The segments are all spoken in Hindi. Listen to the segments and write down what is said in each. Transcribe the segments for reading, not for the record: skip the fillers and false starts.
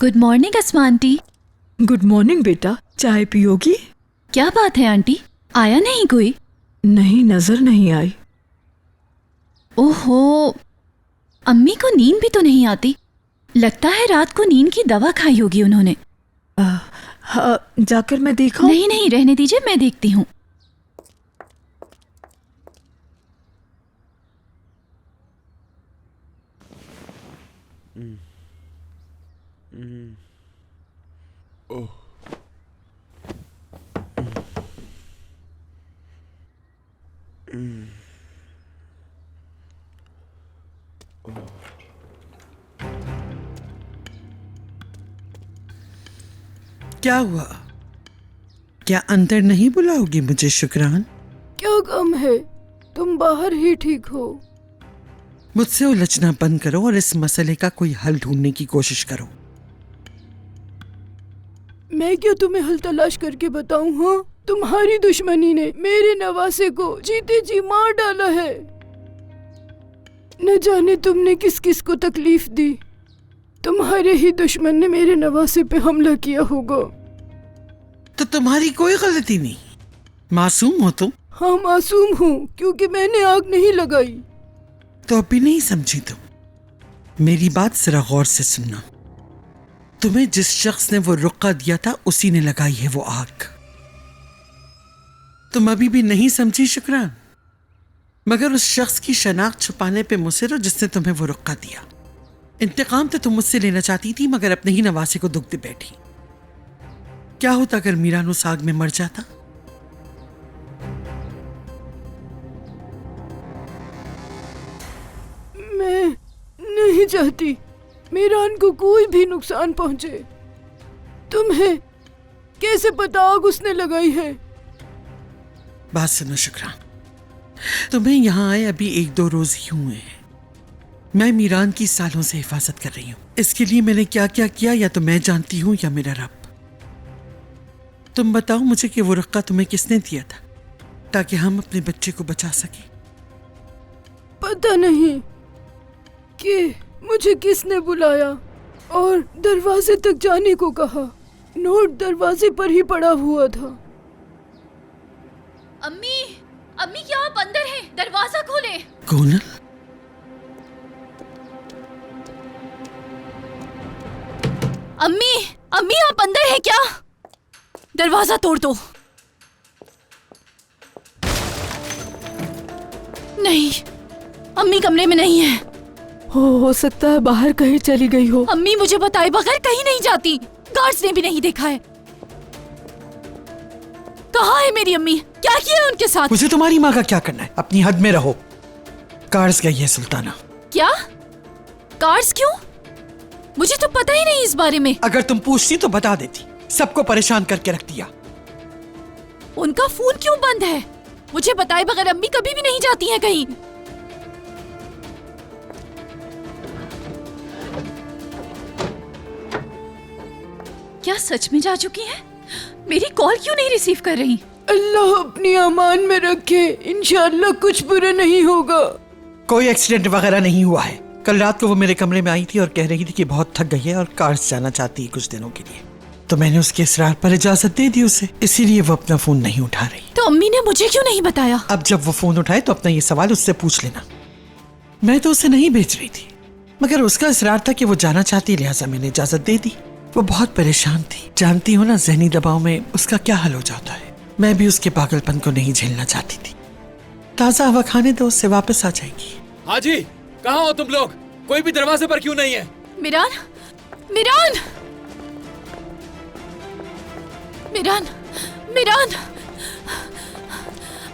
गुड मॉर्निंग अस्मा आंटी। गुड मॉर्निंग बेटा, चाय पियोगी? क्या बात है आंटी, आया नहीं कोई? नहीं, नजर नहीं आई। ओहो, अम्मी को नींद भी तो नहीं आती। लगता है रात को नींद की दवा खाई होगी उन्होंने। हाँ, जाकर मैं देखूं? नहीं नहीं, रहने दीजिए, मैं देखती हूँ। क्या हुआ? क्या अंदर नहीं बुलाओगी मुझे शुक्रान? क्या गम है? तुम बाहर ही ठीक हो। मुझसे उलझना बंद करो और इस मसले का कोई हल ढूंढने की कोशिश करो। मैं क्या तुम्हें हल तलाश करके बताऊं? हाँ, तुम्हारी दुश्मनी ने मेरे नवासे को जीते जी मार डाला है। न जाने तुमने किस किस को तकलीफ दी। तुम्हारे ही दुश्मन ने मेरे नवासे पे हमला किया होगा। तो तुम्हारी कोई गलती नहीं, मासूम हो तुम। हाँ, मासूम हूँ क्योंकि मैंने आग नहीं लगाई। तो अभी नहीं समझी तुम। मेरी बात जरा गौर से सुनना। तुम्हें जिस शख्स ने वो रुक्का दिया था उसी ने लगाई है वो आग। तुम अभी भी नहीं समझी शुक्रान? मगर उस शख्स की शनाख्त छुपाने पे मुसिर हो जिसने तुम्हें वो रुक्का दिया। इंतकाम तो तुम मुझसे लेना चाहती थी, मगर अपने ही नवासे को दुख दे बैठी। क्या होता अगर मीरान उस आग में मर जाता? मैं नहीं चाहती मीरान को कोई भी नुकसान पहुंचे। तुम्हें कैसे पता आग उसने लगाई है? बात सुनो शुक्रान, तुम्हें यहां आए अभी 1-2 रोज ही हुए हैं। मैं मीरान की सालों से हिफाजत कर रही हूँ। इसके लिए मैंने क्या क्या किया या तो मैं जानती हूँ या मेरा रब। तुम बताओ मुझे कि वो रुक्का तुम्हें किसने दिया था ताकि हम अपने बच्चे को बचा सके? पता नहीं कि मुझे किसने बुलाया और दरवाजे तक जाने को कहा। नोट दरवाजे पर ही पड़ा हुआ था। अम्मी, अम्मी क्या आप अंदर हैं? दरवाजा खोलें। गोनल, अम्मी, अम्मी आप अंदर हैं क्या? दरवाजा तोड़ दो। नहीं, अम्मी कमरे में नहीं है। हो सकता है बाहर कहीं चली गई हो। अम्मी मुझे बताए बगैर कहीं नहीं जाती। गार्ड्स ने भी नहीं देखा है। कहाँ है मेरी अम्मी? क्या किया उनके साथ? मुझे तुम्हारी माँ का क्या करना है? अपनी हद में रहो। कार्स गई है सुल्ताना। क्या? कार्स क्यों? मुझे तो पता ही नहीं इस बारे में। अगर तुम पूछती तो बता देती। सबको परेशान करके रख दिया। उनका फोन क्यों बंद है? मुझे बताए बगैर अम्मी कभी भी नहीं जाती हैं कहीं। क्या सच में जा चुकी हैं? मेरी कॉल क्यों नहीं रिसीव कर रही? अल्लाह अपनी अमान में रखे, इंशाअल्लाह कुछ बुरा नहीं होगा। कोई एक्सीडेंट वगैरह नहीं हुआ है। कल रात को वो मेरे कमरे में आई थी और कह रही थी कि बहुत थक गई है और कार्स जाना चाहती है कुछ दिनों के लिए। तो मैंने उसके इसरार पर इजाजत दे दी उसे, इसीलिए वो अपना फोन नहीं उठा रही। तो अम्मी ने मुझे क्यों नहीं बताया? अब जब वो फोन उठाए तो अपना ये सवाल उससे पूछ लेना। मैं तो उसे नहीं भेज रही थी, मगर उसका इसरार था कि वो जाना चाहती, लिहाजा मैंने इजाजत दे दी। वो बहुत परेशान थी। जानती हो ना, जहनी दबाव में उसका क्या हाल हो जाता है। मैं भी उसके पागलपन को नहीं झेलना चाहती थी। ताजा हवा खाने दो, उससे वापस आ जाएगी। हाजी, कहाँ हो तुम लोग? कोई भी दरवाजे पर क्यों नहीं है? मिरान, मिरान, मिरान, मिरान,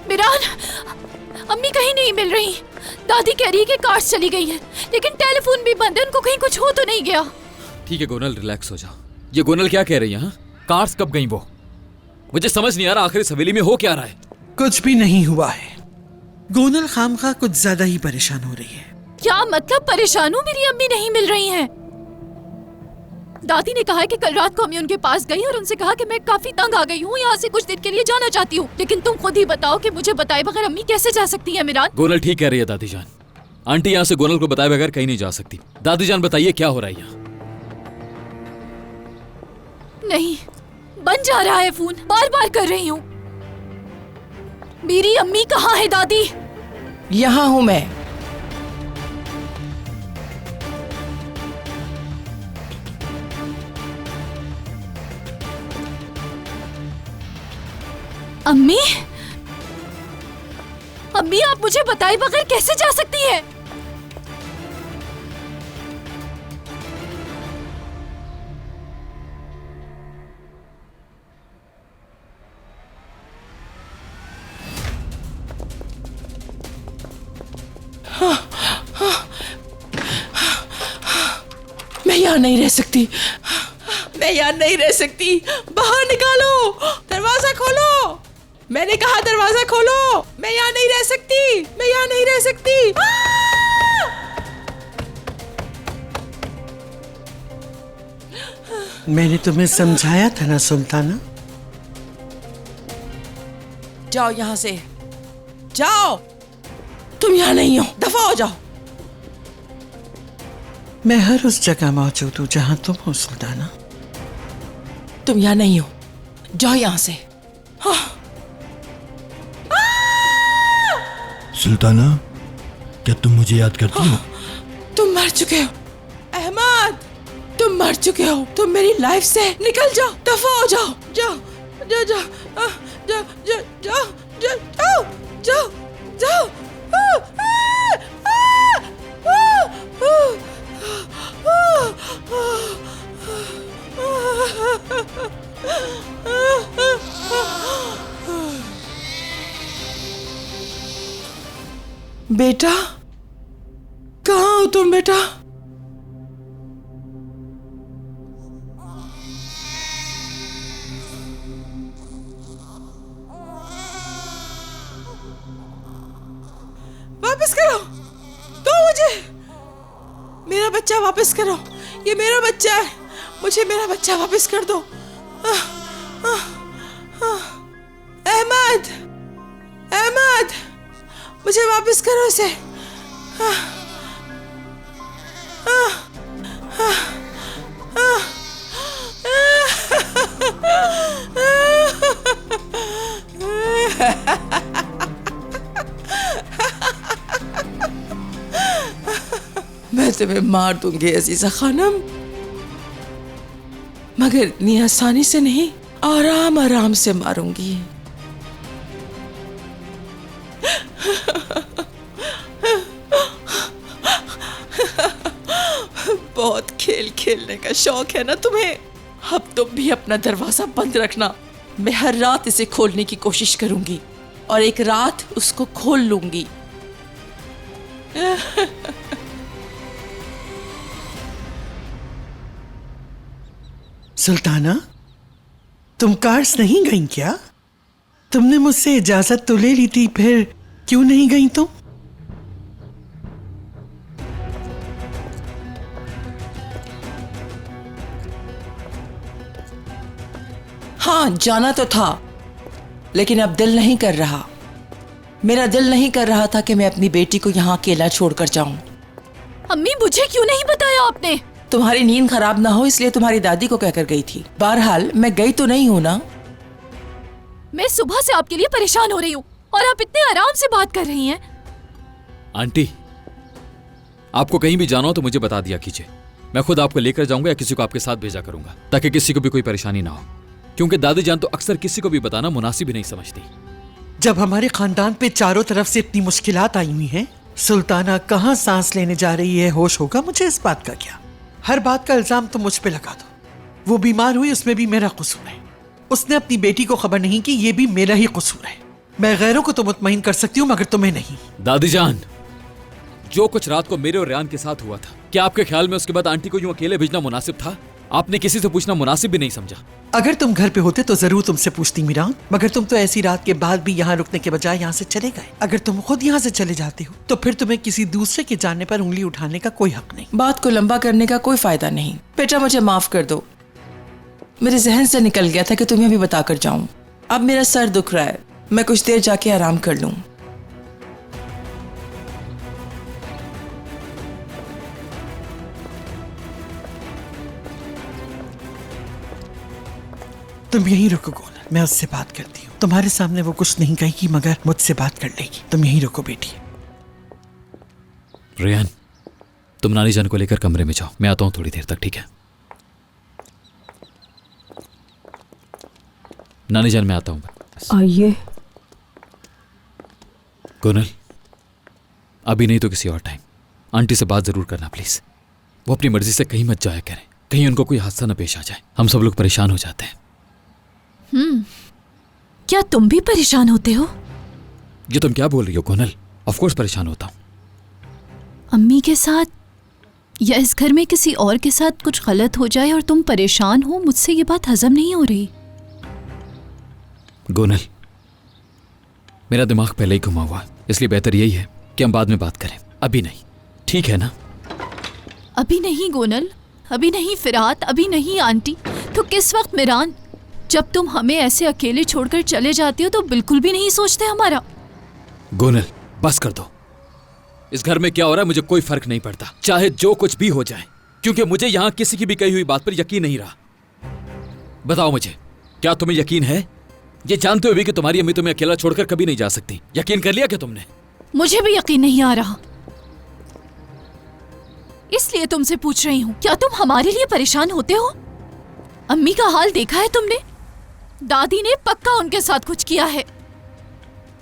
मिरान, अम्मी कहीं नहीं मिल रही। दादी कह रही है कि कार्स चली गई है, लेकिन टेलीफोन भी बंद है। उनको कहीं कुछ हो तो नहीं गया? ठीक है गोनल, रिलैक्स हो जाओ। ये गोनल क्या कह रही है? हाँ, कार्स कब गई वो? मुझे समझ नहीं आ रहा आखिर इस हवेली में हो क्या रहा है। कुछ भी नहीं हुआ है। गोनल खामखा कुछ ज्यादा ही परेशान हो रही है। क्या मतलब परेशान हूँ? मेरी अम्मी नहीं मिल रही हैं। दादी ने कहा है कि कल रात को अम्मी उनके पास गई और उनसे कहा कि मैं काफी तंग आ गई हूँ, यहाँ से कुछ दिन के लिए जाना चाहती हूँ। लेकिन तुम खुद ही बताओ कि मुझे बताए बगैर अम्मी कैसे जा सकती है? मिरान, गोनल ठीक कह रही है दादी जान। आंटी यहाँ से गोनल को बताए बगैर कहीं नहीं जा सकती। दादी जान बताइए क्या हो रहा है यहाँ? नहीं, बन जा रहा है फोन, बार बार कर रही हूँ। मेरी अम्मी कहाँ है दादी? यहाँ हूँ मैं। अम्मी? अम्मी, आप मुझे बताए बगैर कैसे जा सकती है? मैं यहाँ नहीं रह सकती, मैं यहाँ नहीं रह सकती। बाहर निकालो, दरवाजा खोलो। मैंने कहा दरवाजा खोलो। मैं यहाँ नहीं रह सकती, मैं यहाँ नहीं रह सकती। मैंने तुम्हें समझाया था ना सुल्ताना। जाओ यहाँ से, जाओ। तुम यहाँ नहीं हो, दफा हो जाओ। मैं हर उस जगह मौजूद हूँ जहाँ तुम हो सुल्ताना। तुम यहाँ नहीं हो, जाओ यहाँ से। सुल्ताना, क्या तुम मुझे याद करती हो? तुम मर चुके हो अहमद, तुम मर चुके हो। तुम मेरी लाइफ से निकल जाओ, दफा हो जाओ। जाओ जाओ जाओ जाओ जाओ जाओ जाओ जाओ जाओ। बेटा, कहाँ हो तुम बेटा? वापस करो, दो मुझे मेरा बच्चा वापस करो। ये मेरा बच्चा है, मुझे मेरा बच्चा वापस कर दो। अहमद, अहमद, मुझे वापस करो इसे। मैं तुम्हें मार दूंगी अजीजा खानम, मगर इतनी आसानी से नहीं, आराम आराम से मारूंगी। बहुत खेल खेलने का शौक है ना तुम्हें। अब तुम भी अपना दरवाजा बंद रखना। मैं हर रात इसे खोलने की कोशिश करूंगी और एक रात उसको खोल लूंगी। सुल्ताना, तुम कार्स नहीं गई क्या? तुमने मुझसे इजाजत तो ले ली थी, फिर क्यों नहीं गई तुम? हाँ, जाना तो था, लेकिन अब दिल नहीं कर रहा। मेरा दिल नहीं कर रहा था कि मैं अपनी बेटी को यहाँ अकेला छोड़कर जाऊं। अम्मी, मुझे क्यों नहीं बताया आपने? तुम्हारी नींद खराब ना हो इसलिए तुम्हारी दादी को कहकर गई थी। बहरहाल मैं गई तो नहीं हूं ना। मैं सुबह से आपके लिए परेशान हो रही हूँ और आप इतने आराम से बात कर रही हैं। आंटी, आपको कहीं भी जाना हो तो मुझे बता दिया कीजिए। मैं खुद आपको लेकर जाऊंगा या किसी को आपके साथ भेजा करूंगा, ताकि किसी को भी कोई परेशानी ना हो। क्योंकि दादी जान तो अक्सर किसी को भी बताना मुनासिब ही नहीं समझती। जब हमारे खानदान पे चारों तरफ से इतनी मुश्किलात आई हुई हैं, सुल्ताना कहाँ सांस लेने जा रही है, होश होगा मुझे इस बात का क्या? हर बात का इल्जाम तुम मुझ पे लगा दो। वो बीमार हुई, उसमें भी मेरा कसूर है। उसने अपनी बेटी को खबर नहीं की, ये भी मेरा ही कसूर है। मैं गैरों को तो मुतमईन कर सकती हूँ, मगर तुम्हें नहीं। दादी जान, जो कुछ रात को मेरे और रेहान के साथ हुआ था, क्या आपके ख्याल में उसके बाद आंटी को यूं अकेले भेजना मुनासिब था? आपने किसी से पूछना मुनासिब भी नहीं समझा। अगर तुम घर पे होते तो जरूर तुमसे पूछती मीरान, मगर तुम तो ऐसी रात के बाद भी यहाँ रुकने के बजाय यहाँ से चले गए। अगर तुम खुद यहाँ से चले जाते हो तो फिर तुम्हें किसी दूसरे के जानने पर उंगली उठाने का कोई हक नहीं। बात को लंबा करने का कोई फायदा नहीं। बेटा, मुझे माफ कर दो। मेरे जहन से निकल गया था कि तुम्हें भी बताकर जाऊं। अब मेरा सर दुख रहा है, मैं कुछ देर जाके आराम कर लूं। तुम यहीं रुको गोनल, मैं उससे बात करती हूँ। तुम्हारे सामने वो कुछ नहीं कहेगी मगर मुझसे बात कर लेगी। तुम यहीं रुको बेटी। रेहान, तुम नानी जान को लेकर कमरे में जाओ, मैं आता हूँ थोड़ी देर तक, ठीक है? नानी जान, मैं आता हूँ। आइए। गोनल, अभी नहीं तो किसी और टाइम आंटी से बात जरूर करना प्लीज। वो अपनी मर्जी से कहीं मत जाया करें, कहीं उनको कोई हादसा न पेश आ जाए। हम सब लोग परेशान हो जाते हैं। क्या तुम भी परेशान होते हो? ये तुम क्या बोल रही हो गोनल? ऑफ कोर्स परेशान होता हूँ। अम्मी के साथ या इस घर में किसी और के साथ कुछ गलत हो जाए और तुम परेशान हो, मुझसे ये बात हजम नहीं हो रही। गोनल, मेरा दिमाग पहले ही घुमा हुआ है, इसलिए बेहतर यही है कि हम बाद में बात करें, अभी नहीं, ठीक है ना? अभी नहीं गोनल, अभी नहीं फिरात, अभी नहीं आंटी। तो किस वक्त मिरान? जब तुम हमें ऐसे अकेले छोड़कर चले जाते हो तो बिल्कुल भी नहीं सोचते हमारा। गोनल, बस कर दो। इस घर में क्या हो रहा है मुझे कोई फर्क नहीं पड़ता, चाहे जो कुछ भी हो जाए, क्योंकि मुझे यहां किसी की भी कही हुई बात पर यकीन नहीं रहा। बताओ मुझे, क्या तुम्हें यकीन है? ये जानते हुए भी कि तुम्हारी अम्मी तुम्हें अकेला छोड़कर कभी नहीं जा सकती, यकीन कर लिया क्या तुमने? मुझे भी यकीन नहीं आ रहा, इसलिए तुमसे पूछ रही हूँ, क्या तुम हमारे लिए परेशान होते हो? अम्मी का हाल देखा है तुमने? दादी ने पक्का उनके साथ कुछ किया है।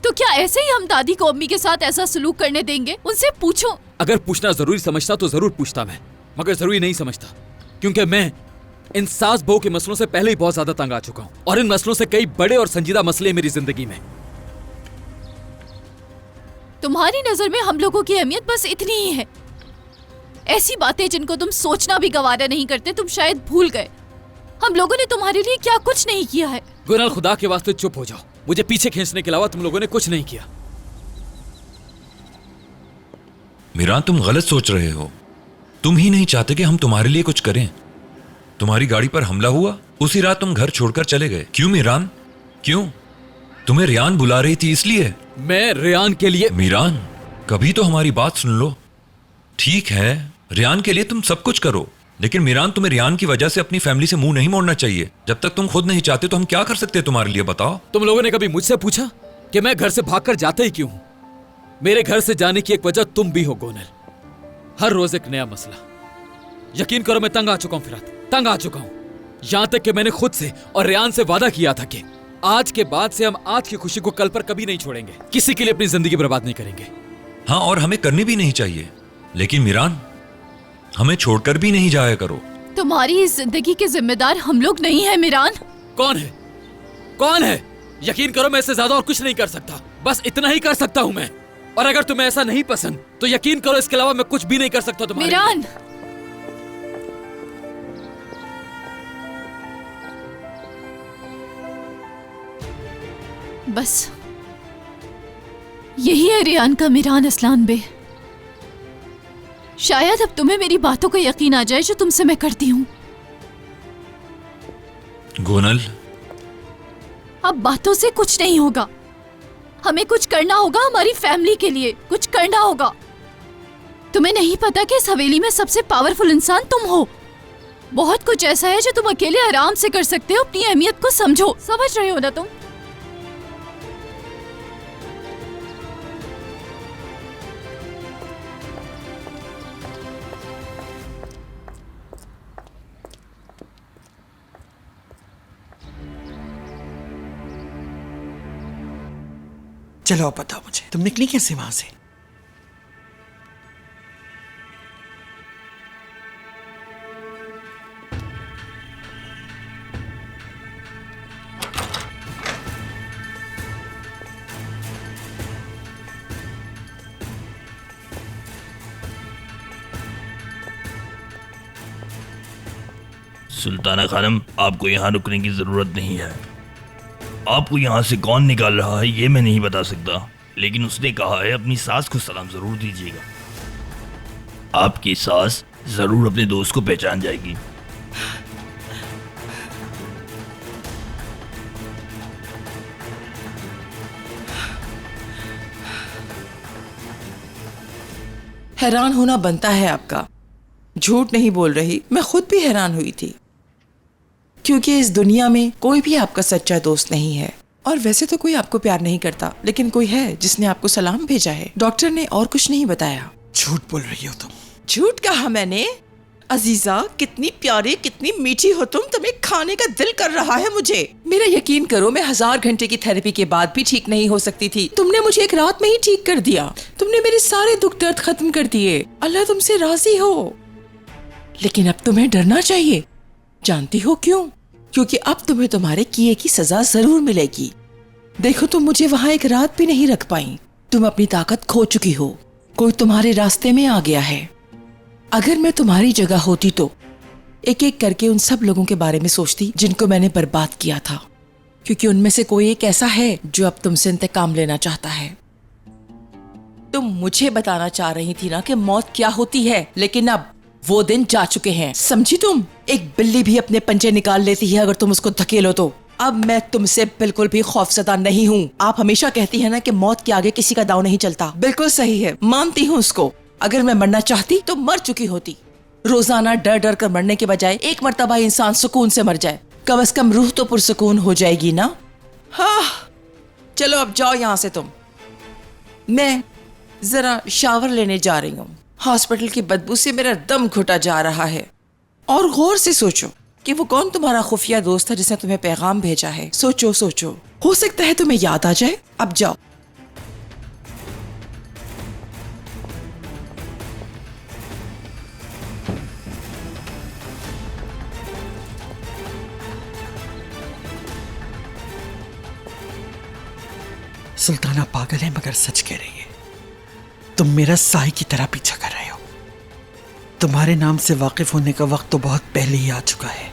तो क्या ऐसे ही हम दादी को अम्मी के साथ ऐसा सलूक करने देंगे? उनसे पूछो। अगर पूछना जरूरी समझता तो जरूर पूछता मैं, मगर जरूरी नहीं समझता, क्योंकि मैं इन सास बहू के मसलों से पहले ही बहुत ज्यादा तंग आ चुका हूं, और इन मसलों से कई बड़े और संजीदा मसले मेरी जिंदगी में। तुम्हारी नजर में हम लोगों की अहमियत बस इतनी ही है। ऐसी बातें जिनको तुम सोचना भी गवारा नहीं करते, तुम शायद भूल गए। हम लोगों ने तुम्हारे लिए क्या कुछ नहीं किया है। गुनाल, खुदा के वास्ते चुप हो जाओ, मुझे पीछे खींचने के अलावा तुम लोगों ने कुछ नहीं किया। मीरान, तुम गलत सोच रहे हो। तुम ही नहीं चाहते कि हम तुम्हारे लिए कुछ करें। तुम्हारी गाड़ी पर हमला हुआ, उसी रात तुम घर छोड़कर चले गए। क्यों मीरान, क्यों? तुम्हें रियान बुला रही थी इसलिए? मैं रियान के लिए? मीरान, कभी तो हमारी बात सुन लो। ठीक है, रियान के लिए तुम सब कुछ करो, लेकिन मीरान, तुम्हें रियान की वजह से अपनी फैमिली से मुंह नहीं मोड़ना चाहिए। जब तक तुम खुद नहीं चाहते तो हम क्या कर सकते हैं तुम्हारे लिए, बताओ? तुम लोगों ने कभी मुझसे पूछा कि मैं घर से भागकर जाता ही क्यों हूं? मेरे घर से जाने की एक वजह तुम भी हो गोनल। हर रोज एक नया मसला। यकीन करो मैं तंग आ चुका हूं फिरात, तंग आ चुका हूं। यहां तक कि मैंने खुद से और रियान से वादा किया था कि आज के बाद से हम आज की खुशी को कल पर कभी नहीं छोड़ेंगे, किसी के लिए अपनी जिंदगी बर्बाद नहीं करेंगे। हाँ, और हमें करनी भी नहीं चाहिए, लेकिन मीरान, हमें छोड़कर भी नहीं जाया करो। तुम्हारी इस जिंदगी के जिम्मेदार हम लोग नहीं है मिरान। कौन है? कौन है? यकीन करो मैं इससे ज्यादा और कुछ नहीं कर सकता, बस इतना ही कर सकता हूं मैं। और अगर तुम्हें ऐसा नहीं पसंद तो यकीन करो इसके अलावा मैं कुछ भी नहीं कर सकता तुम्हारे लिए। मिरान, बस यही है रियान का मिरान असलान बे। शायद अब तुम्हें मेरी बातों का यकीन आ जाए जो तुमसे मैं करती हूँ। गोनल, अब बातों से कुछ नहीं होगा, हमें कुछ करना होगा, हमारी फैमिली के लिए कुछ करना होगा। तुम्हें नहीं पता कि इस हवेली में सबसे पावरफुल इंसान तुम हो। बहुत कुछ ऐसा है जो तुम अकेले आराम से कर सकते हो। अपनी अहमियत को समझो, समझ रहे हो ना तुम? चलो अब बताओ मुझे, तुम निकली कैसे वहां से? सुल्ताना खानम, आपको यहाँ रुकने की जरूरत नहीं है। आपको यहाँ से कौन निकाल रहा है ये मैं नहीं बता सकता, लेकिन उसने कहा है अपनी सास को सलाम जरूर दीजिएगा। आपकी सास जरूर अपने दोस्त को पहचान जाएगी। हैरान होना बनता है आपका। झूठ नहीं बोल रही, मैं खुद भी हैरान हुई थी। क्योंकि इस दुनिया में कोई भी आपका सच्चा दोस्त नहीं है। और वैसे तो कोई आपको प्यार नहीं करता, लेकिन कोई है जिसने आपको सलाम भेजा है। डॉक्टर ने और कुछ नहीं बताया। झूठ बोल रही हो तुम। झूठ कहा मैंने? अजीजा, कितनी प्यारी, कितनी मीठी हो तुम, तुम्हें खाने का दिल कर रहा है मुझे। मेरा यकीन करो, मैं 1000 घंटे की थेरेपी के बाद भी ठीक नहीं हो सकती थी। तुमने मुझे एक रात में ही ठीक कर दिया। तुमने मेरे सारे दुख दर्द खत्म कर दिए। अल्लाह तुमसे राजी हो। लेकिन अब तुम्हें डरना चाहिए। जानती हो क्यों? क्योंकि अब तुम्हें तुम्हारे किए की सजा जरूर मिलेगी। देखो, तुम मुझे वहाँ एक रात भी नहीं रख पाई। तुम अपनी ताकत खो चुकी हो। कोई तुम्हारे रास्ते में आ गया है। अगर मैं तुम्हारी जगह होती तो एक एक करके उन सब लोगों के बारे में सोचती जिनको मैंने बर्बाद किया था, क्योंकि उनमें से कोई एक ऐसा है जो अब तुमसे इंतकाम लेना चाहता है। तुम मुझे बताना चाह रही थी ना कि मौत क्या होती है, लेकिन अब वो दिन जा चुके हैं, समझी तुम? एक बिल्ली भी अपने पंजे निकाल लेती है अगर तुम उसको धकेलो तो। अब मैं तुमसे बिल्कुल भी खौफजदा नहीं हूँ। आप हमेशा कहती है ना कि मौत के आगे किसी का दांव नहीं चलता। बिल्कुल सही है, मानती हूँ उसको। अगर मैं मरना चाहती तो मर चुकी होती। रोजाना डर डर कर मरने के बजाय एक मर्तबा इंसान सुकून से मर जाए, कम से कम रूह तो पुरसुकून हो जाएगी ना। हाँ, चलो अब जाओ यहाँ से तुम। मैं जरा शावर लेने जा रही हूँ। हॉस्पिटल की बदबू से मेरा दम घुटा जा रहा है। और गौर से सोचो कि वो कौन तुम्हारा खुफिया दोस्त है जिसने तुम्हें पैगाम भेजा है। सोचो सोचो, हो सकता है तुम्हें याद आ जाए। अब जाओ। सुल्ताना पागल है मगर सच कह रही है। तुम मेरा साई की तरह पीछा कर रहे हो। तुम्हारे नाम से वाकिफ होने का वक्त तो बहुत पहले ही आ चुका है।